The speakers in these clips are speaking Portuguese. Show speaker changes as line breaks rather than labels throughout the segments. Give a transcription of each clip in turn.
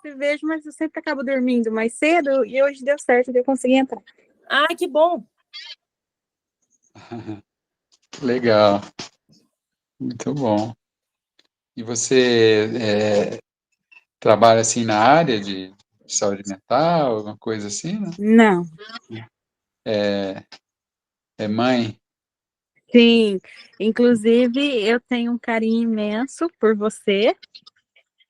sempre vejo, mas eu sempre acabo dormindo mais cedo e hoje deu certo, eu consegui entrar.
Ah, que bom.
Legal, muito bom. E você trabalha assim na área de saúde mental, alguma coisa assim, né?
Não,
É mãe?
sim. Inclusive, eu tenho um carinho imenso por você,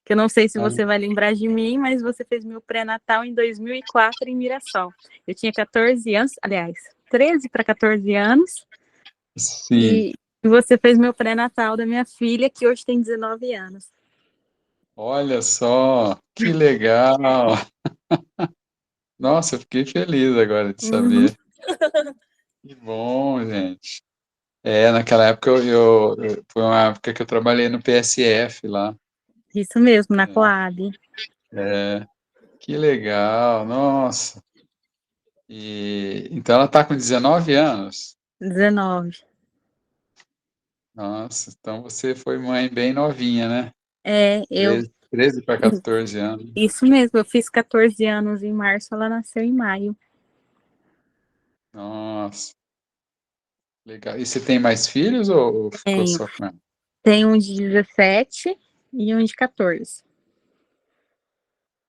que eu não sei se
Ah,
você vai lembrar de mim, mas você fez meu pré-natal em 2004 em Mirassol. Eu tinha 14 anos, aliás, 13 para 14 anos,
sim.
e você fez meu pré-natal da minha filha, que hoje tem 19 anos.
Olha só, que legal. Nossa, eu fiquei feliz agora de
Uhum.
saber. Que bom, gente. Naquela época foi uma época que eu trabalhei no PSF lá.
Isso mesmo, na
É,
Coab.
que legal, nossa. Então ela está com 19 anos.
19.
Nossa, então você foi mãe bem novinha, né?
É,
13 para 14 anos.
isso mesmo, eu fiz 14 anos em março, ela nasceu em maio.
Nossa, legal. E você tem mais filhos ou ficou
Tenho,
só com ela?
tenho um de 17 e um de 14.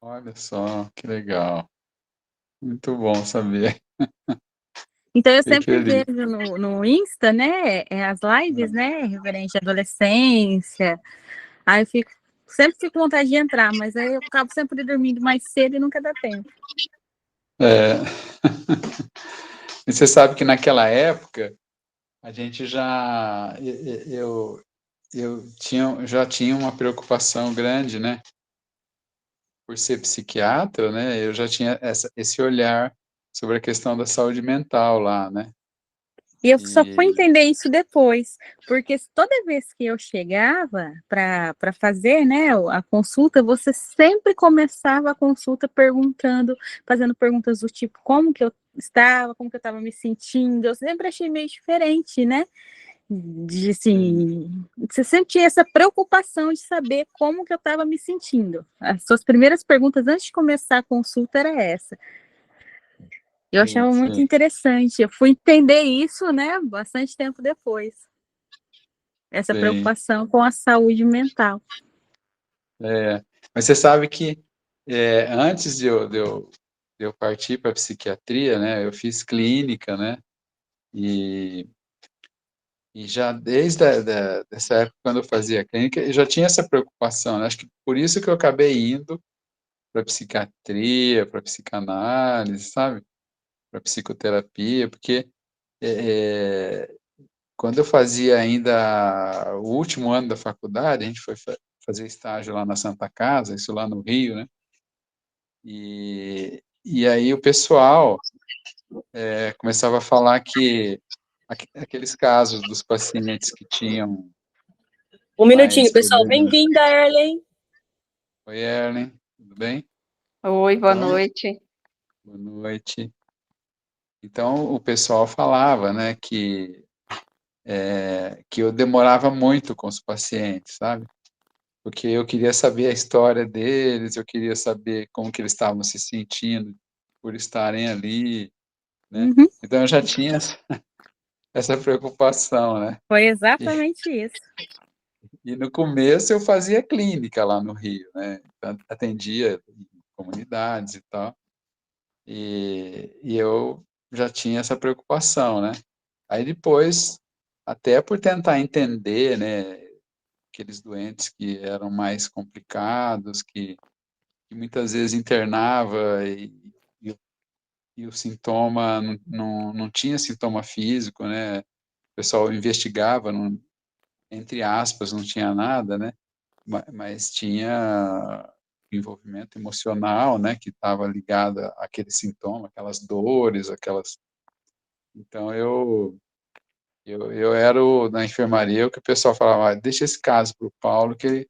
Olha só, que legal. Muito bom saber.
Então eu
Fiquei
sempre
feliz.
vejo no Insta, né, as lives, né, referente à adolescência. Aí eu sempre fico com vontade de entrar, mas aí eu acabo sempre dormindo mais cedo e nunca dá tempo.
É. E você sabe que naquela época a gente já já tinha uma preocupação grande, né? Por ser psiquiatra, né? Eu já tinha esse olhar sobre a questão da saúde mental lá, né?
E eu só fui
E
entender isso depois, porque toda vez que eu chegava para fazer, né, a consulta, você sempre começava a consulta perguntando, fazendo perguntas do tipo como que eu estava, como que eu estava me sentindo. Eu sempre achei meio diferente, né? De
sim,
assim, você sempre tinha essa preocupação de saber como que eu estava me sentindo. As suas primeiras perguntas antes de começar a consulta era essa. Eu
sim,
achava muito
sim,
interessante. Eu fui entender isso, né, bastante tempo depois. Essa
sim.
preocupação com a saúde mental.
Mas você sabe que antes de eu partir para a psiquiatria, né? Eu fiz clínica, né? E E já desde dessa época, quando eu fazia clínica, eu já tinha essa preocupação, né? Acho que por isso que eu acabei indo para psiquiatria, para psicanálise, sabe? Para psicoterapia, porque é, quando eu fazia ainda o último ano da faculdade, a gente foi fazer estágio lá na Santa Casa, isso lá no Rio, né? E aí o pessoal começava a falar que aqueles casos dos pacientes que tinham
Um
mais
minutinho, pessoal.
problemas.
Bem-vinda, Erlen.
Oi, Erlen, tudo bem?
Oi, boa
Então,
noite.
boa noite. Então, o pessoal falava, né, que eu demorava muito com os pacientes, sabe? Porque eu queria saber a história deles, eu queria saber como que eles estavam se sentindo por estarem ali, né?
Uhum,
Então, eu já tinha essa preocupação, né?
foi
E,
exatamente isso.
e no começo eu fazia clínica lá no Rio, né? Então, atendia em comunidades e tal. E eu já tinha essa preocupação, né? Aí depois, até por tentar entender, né, aqueles doentes que eram mais complicados, que muitas vezes internava e o sintoma não tinha sintoma físico, né? O pessoal investigava, não, entre aspas, não tinha nada, né? Mas tinha envolvimento emocional, né, que estava ligado àquele sintoma, aquelas dores, aquelas. Então eu era na enfermaria o que o pessoal falava, "Ah, deixa esse caso para o Paulo que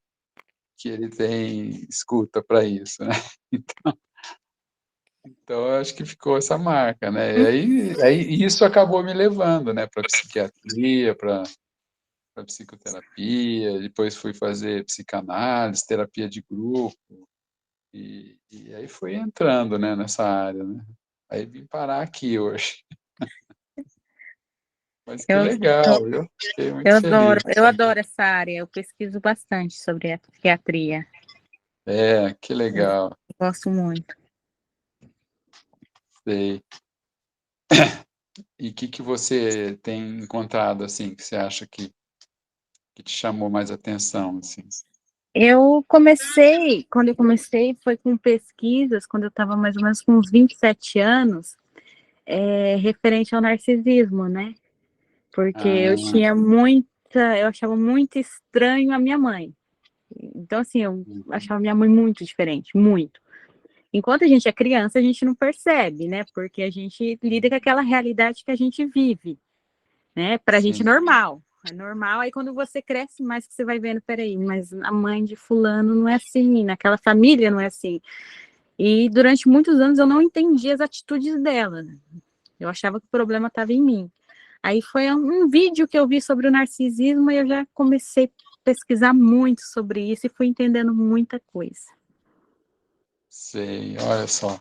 ele tem escuta para isso, né? Então eu acho que ficou essa marca, né? E aí isso acabou me levando, né, para psiquiatria, para psicoterapia, depois fui fazer psicanálise, terapia de grupo, E aí fui entrando, né, nessa área, né? Aí vim parar aqui hoje. Mas que
Eu,
legal, eu fiquei muito
adoro,
feliz.
eu adoro essa área, eu pesquiso bastante sobre a psiquiatria.
Que legal,
Gosto muito.
sei. E o que você tem encontrado, assim, que você acha que te chamou mais atenção, assim?
Quando eu comecei, foi com pesquisas, quando eu estava mais ou menos com uns 27 anos, referente ao narcisismo, né? Porque
Ah,
eu achava muito estranho a minha mãe. Então, assim, eu achava minha mãe muito diferente, muito. Enquanto a gente é criança, a gente não percebe, né? Porque a gente lida com aquela realidade que a gente vive, né? Pra gente
sim,
normal. É normal, aí quando você cresce mais que você vai vendo, peraí, mas a mãe de fulano não é assim, naquela família não é assim. E durante muitos anos eu não entendi as atitudes dela. Eu achava que o problema estava em mim. Aí foi um vídeo que eu vi sobre o narcisismo e eu já comecei a pesquisar muito sobre isso e fui entendendo muita coisa.
sei, olha só,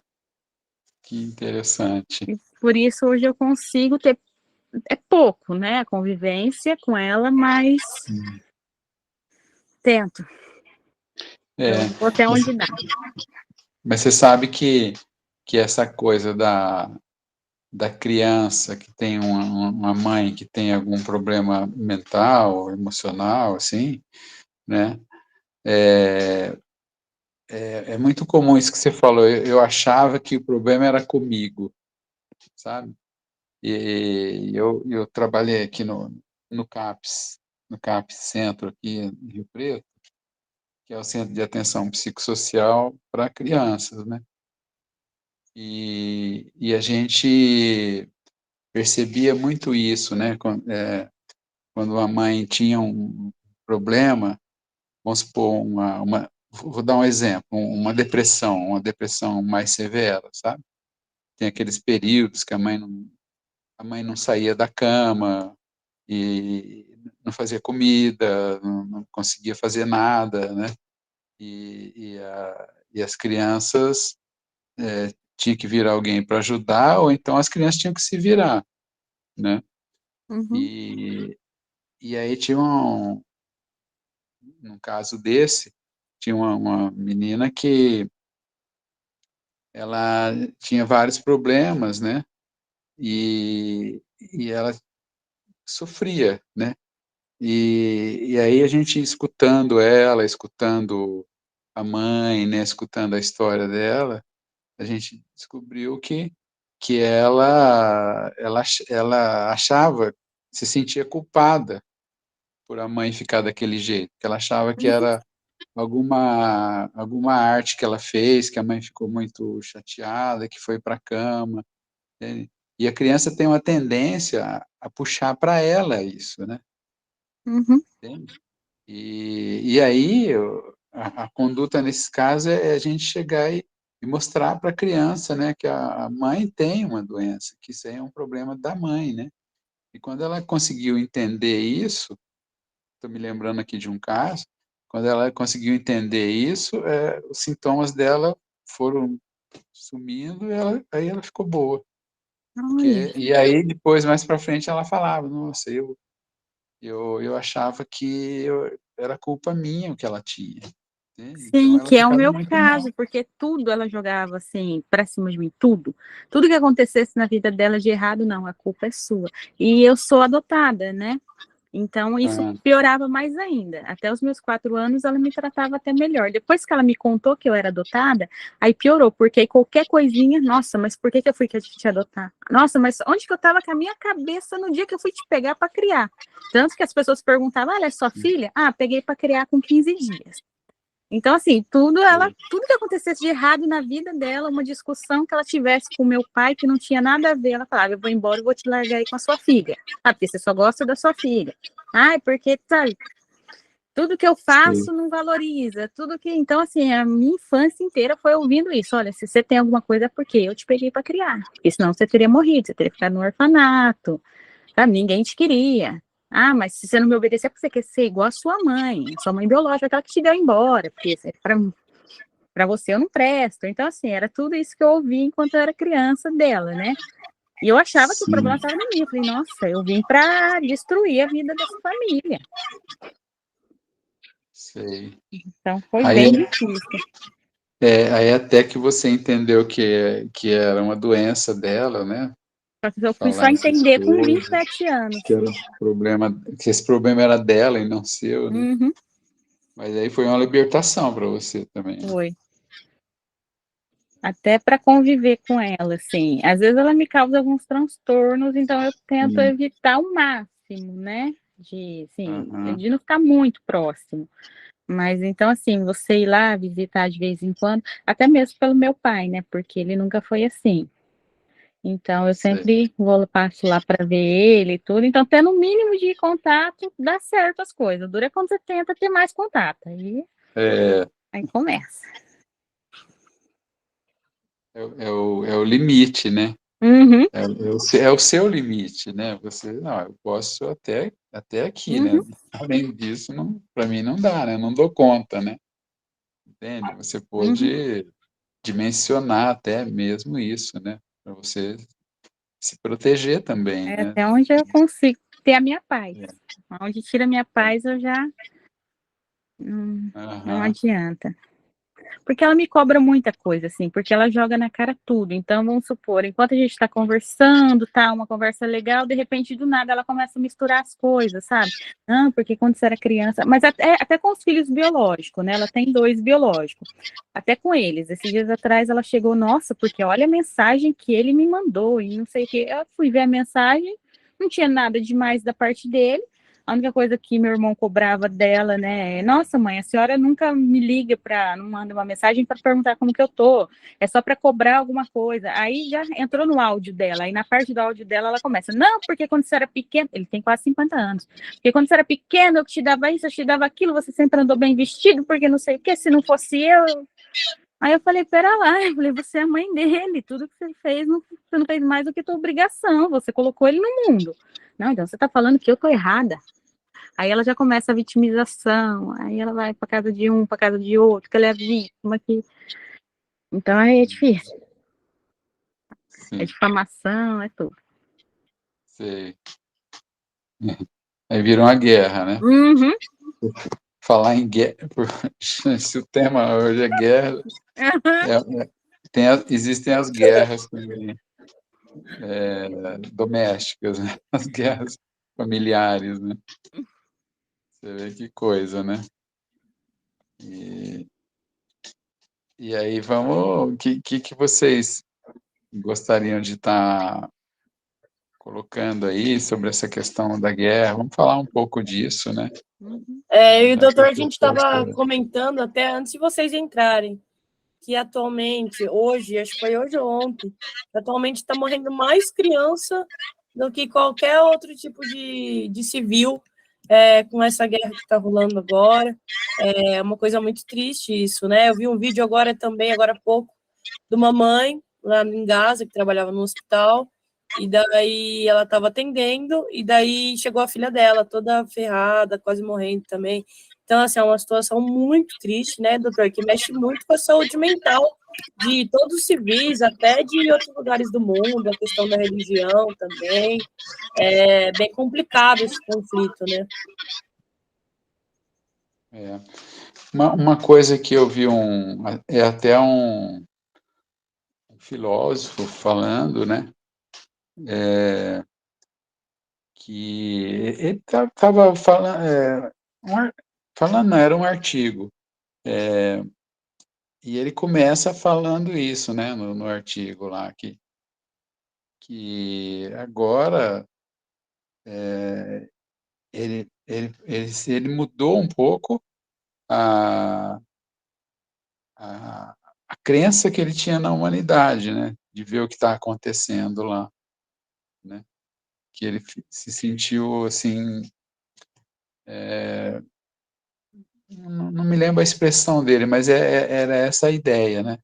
que interessante.
E por isso hoje eu consigo ter, é pouco, né, a convivência com ela, mas tento.
É,
Eu vou até
mas,
onde dá.
mas você sabe que essa coisa da criança que tem uma mãe que tem algum problema mental, emocional, assim, né? É muito comum isso que você falou. Eu achava que o problema era comigo, sabe? E eu trabalhei aqui no CAPS, no CAPS Centro, aqui em Rio Preto, que é o Centro de Atenção Psicossocial para Crianças, né? E a gente percebia muito isso, né? Quando a mãe tinha um problema, vamos supor, vou dar um exemplo, uma depressão mais severa, sabe? Tem aqueles períodos que a mãe não saía da cama e não fazia comida, não conseguia fazer nada, né? E as crianças tinha que vir alguém para ajudar, ou então as crianças tinham que se virar, né?
Uhum,
E, e aí num caso desse, tinha uma menina que ela tinha vários problemas, né? E ela sofria, né? E aí a gente escutando ela, escutando a mãe, né? Escutando a história dela, a gente descobriu que ela achava, se sentia culpada por a mãe ficar daquele jeito, que ela achava que
uhum,
era alguma arte que ela fez, que a mãe ficou muito chateada, que foi para a cama, né? E a criança tem uma tendência a puxar para ela isso, né?
uhum.
Entende? E aí a conduta nesses casos é a gente chegar e mostrar para a criança, né, que a mãe tem uma doença, que isso aí é um problema da mãe, né? E quando ela conseguiu entender isso, estou me lembrando aqui de um caso, quando ela conseguiu entender isso, os sintomas dela foram sumindo e aí ela ficou boa.
Olha,
E aí depois, mais para frente, ela falava, nossa, eu achava que era culpa minha o que ela tinha, entende? Então
sim,
ela
que é o
ficava
meu
muito mal.
caso, porque tudo ela jogava assim pra cima de mim, tudo. Tudo que acontecesse na vida dela de errado, não, a culpa é sua. E eu sou adotada, né? Então, isso
Ah,
piorava mais ainda. Até os meus 4 anos, ela me tratava até melhor. Depois que ela me contou que eu era adotada, aí piorou, porque qualquer coisinha, nossa, mas por que eu fui que eu te adotar? Nossa, mas onde que eu estava com a minha cabeça no dia que eu fui te pegar para criar? Tanto que as pessoas perguntavam, ah, ela é sua filha? Ah, peguei para criar com 15 dias. Então, assim, tudo que acontecesse de errado na vida dela, uma discussão que ela tivesse com meu pai que não tinha nada a ver, ela falava, eu vou embora e vou te largar aí com a sua filha. Ah, porque você só gosta da sua filha. Ah, porque, sabe, tudo que eu
sei,
faço não valoriza, tudo que... Então, assim, a minha infância inteira foi ouvindo isso. Olha, se você tem alguma coisa é porque eu te peguei para criar. Porque senão você teria morrido, você teria ficado no orfanato, sabe? Ninguém te queria. Ah, mas se você não me obedecer, é porque você quer ser igual a sua mãe biológica, aquela que te deu embora, porque você, pra... para você eu não presto. Então, assim, era tudo isso que eu ouvi enquanto eu era criança dela, né? E eu achava que o problema
Sim,
estava em mim. Eu falei, nossa, eu vim para destruir a vida dessa família.
sei.
Então, foi
Aí,
bem difícil.
aí até que você entendeu que era uma doença dela, né?
Só que eu fui só
Falar essas
entender com
coisas,
27 anos.
que era um problema, que esse problema era dela e não seu, né?
Uhum,
Mas aí foi uma libertação para você também, né?
foi. Até para conviver com ela, assim. Às vezes ela me causa alguns transtornos, então eu tento
Sim.
evitar o máximo, né? De, assim,
Aham.
de não ficar muito próximo. Mas então, assim, você ir lá visitar de vez em quando, até mesmo pelo meu pai, né? Porque ele nunca foi assim. Então, eu
Sei.
sempre passo lá para ver ele e tudo. Então, tendo o mínimo de contato, dá certo as coisas. Dura quando você tenta ter mais contato.
É,
Aí começa.
é o limite, né?
Uhum,
É o seu limite, né? Você, não, eu posso até aqui, né?
uhum,
Além disso, não, para mim não dá, né? Não dou conta, né? Entende? Você
uhum.
pode dimensionar até mesmo isso, né? Para você se proteger também,
É
né?
até onde eu consigo ter a minha paz.
É.
Onde tira a minha paz, eu já não
Aham,
adianta. Porque ela me cobra muita coisa, assim, porque ela joga na cara tudo. Então, vamos supor, enquanto a gente está conversando, tá, uma conversa legal, de repente, do nada, ela começa a misturar as coisas, sabe? Ah, porque quando você era criança. Mas até com os filhos biológicos, né? Ela tem dois biológicos. Até com eles. Esses dias atrás ela chegou, nossa, porque olha a mensagem que ele me mandou, e não sei o quê. Eu fui ver a mensagem, não tinha nada demais da parte dele. A única coisa que meu irmão cobrava dela, né, é, nossa, mãe, a senhora nunca me liga para, não manda uma mensagem para perguntar como que eu tô, é só para cobrar alguma coisa. Aí já entrou no áudio dela, aí na parte do áudio dela ela começa, não, porque quando você era pequeno, ele tem quase 50 anos, porque quando você era pequeno eu te dava isso, eu te dava aquilo, você sempre andou bem vestido, porque não sei o que, se não fosse eu. Aí eu falei, pera lá, eu falei, você é a mãe dele, tudo que você fez, você não fez mais do que tua obrigação, você colocou ele no mundo. Não, então você tá falando que eu tô errada. Aí ela já começa a vitimização, aí ela vai para casa de um, para casa de outro, que ela é vítima, que... Então aí é difícil. É
sim,
difamação, é tudo.
sei. Aí vira uma guerra, né?
Uhum.
Falar em guerra, se o tema hoje é guerra, existem as guerras também, domésticas, né? As guerras familiares, né? Você vê que coisa, né? E, e aí vamos, que vocês gostariam de estar colocando aí sobre essa questão da guerra? Vamos falar um pouco disso, né?
Uhum.
E o
Dar
doutor,
essa
a gente estava
proposta.
comentando até antes de vocês entrarem, que atualmente, hoje, acho que foi hoje ou ontem, atualmente está morrendo mais criança do que qualquer outro tipo de civil, com essa guerra que está rolando agora. É uma coisa muito triste isso, né? Eu vi um vídeo agora também, agora há pouco, de uma mãe lá em Gaza, que trabalhava no hospital, e daí ela estava atendendo, e daí chegou a filha dela, toda ferrada, quase morrendo também. Então, assim, é uma situação muito triste, né, doutor, que mexe muito com a saúde mental de todos os civis, até de outros lugares do mundo, a questão da religião também. É bem complicado esse conflito, né?
É. Uma coisa que eu vi é até um filósofo falando, né? Que ele estava falando, falando, não, era um artigo, e ele começa falando isso, né, no artigo lá, que agora ele mudou um pouco a, a crença que ele tinha na humanidade, né, de ver o que está acontecendo lá, né, que ele se sentiu assim, não me lembro a expressão dele, mas era essa a ideia, né,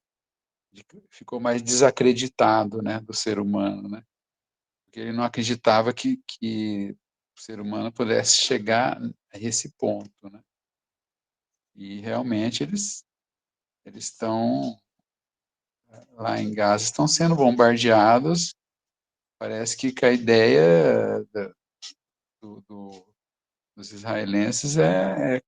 ficou mais desacreditado, né, do ser humano, né, porque ele não acreditava que o ser humano pudesse chegar a esse ponto, né, e realmente eles estão lá em Gaza, estão sendo bombardeados. Parece que a ideia dos israelenses é